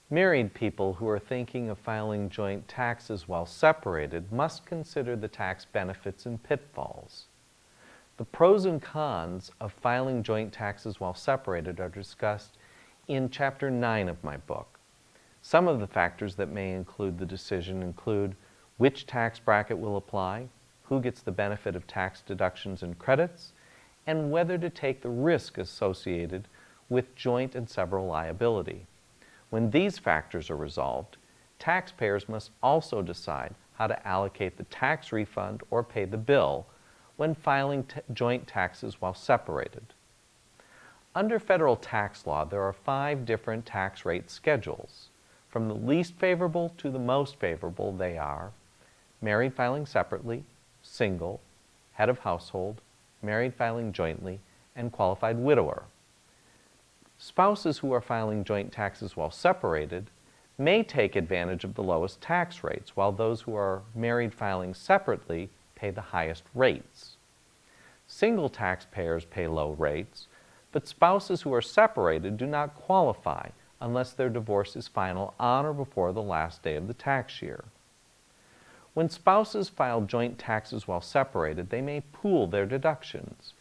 Married people who are thinking of filing joint taxes while separated must consider the tax benefits and pitfalls. The pros and cons of filing joint taxes while separated are discussed in Chapter 9 of my book. Some of the factors that may include the decision include which tax bracket will apply, who gets the benefit of tax deductions and credits, and whether to take the risk associated with joint and several liability. When these factors are resolved, taxpayers must also decide how to allocate the tax refund or pay the bill when filing joint taxes while separated. Under federal tax law, there are 5 different tax rate schedules. From the least favorable to the most favorable, they are married filing separately, single, head of household, married filing jointly, and qualified widower. Spouses who are filing joint taxes while separated may take advantage of the lowest tax rates, while those who are married filing separately pay the highest rates. Single taxpayers pay low rates, but spouses who are separated do not qualify unless their divorce is final on or before the last day of the tax year. When spouses file joint taxes while separated, they may pool their deductions.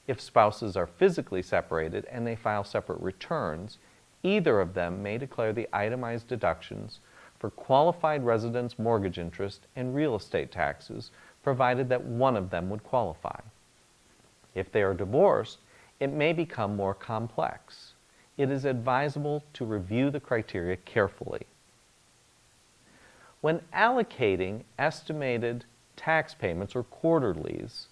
If spouses are physically separated and they file separate returns, either of them may declare the itemized deductions for qualified residence mortgage interest and real estate taxes, provided that one of them would qualify. If they are divorced, it may become more complex. It is advisable to review the criteria carefully. When allocating estimated tax payments or quarterlies,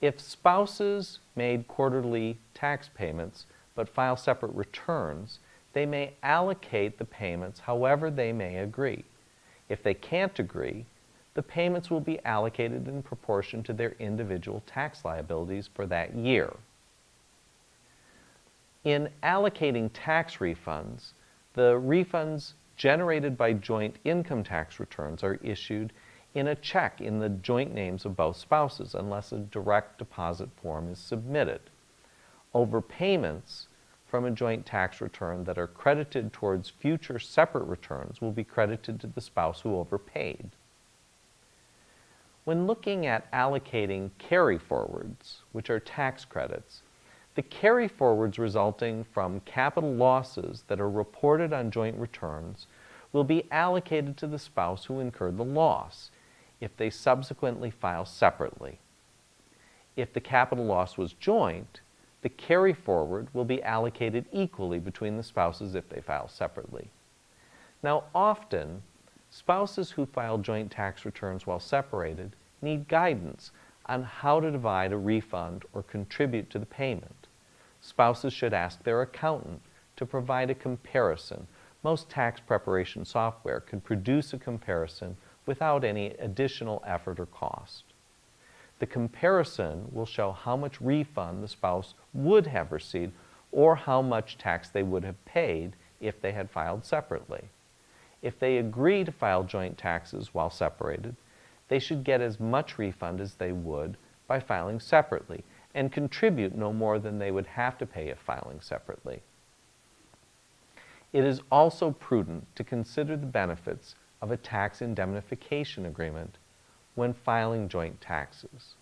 if spouses made quarterly tax payments but file separate returns, they may allocate the payments however they may agree. If they can't agree, the payments will be allocated in proportion to their individual tax liabilities for that year. In allocating tax refunds, the refunds generated by joint income tax returns are issued in a check in the joint names of both spouses unless a direct deposit form is submitted. Overpayments from a joint tax return that are credited towards future separate returns will be credited to the spouse who overpaid. When looking at allocating carry-forwards, which are tax credits, the carry-forwards resulting from capital losses that are reported on joint returns will be allocated to the spouse who incurred the loss if they subsequently file separately. If the capital loss was joint, the carry-forward will be allocated equally between the spouses if they file separately. Now, often, spouses who file joint tax returns while separated need guidance on how to divide a refund or contribute to the payment. Spouses should ask their accountant to provide a comparison. Most tax preparation software can produce a comparison without any additional effort or cost. The comparison will show how much refund the spouse would have received or how much tax they would have paid if they had filed separately. If they agree to file joint taxes while separated, they should get as much refund as they would by filing separately and contribute no more than they would have to pay if filing separately. It is also prudent to consider the benefits of a tax indemnification agreement when filing joint taxes.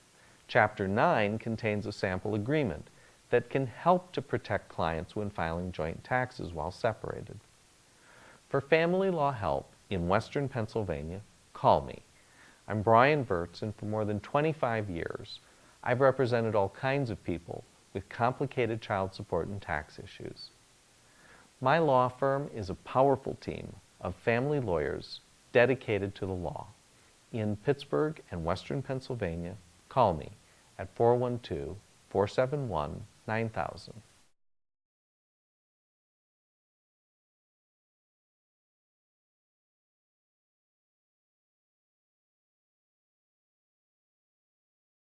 Chapter 9 contains a sample agreement that can help to protect clients when filing joint taxes while separated. For family law help in Western Pennsylvania, call me. I'm Brian Virts, and for more than 25 years, I've represented all kinds of people with complicated child support and tax issues. My law firm is a powerful team of family lawyers dedicated to the law. In Pittsburgh and Western Pennsylvania, call me at 412-471-9000.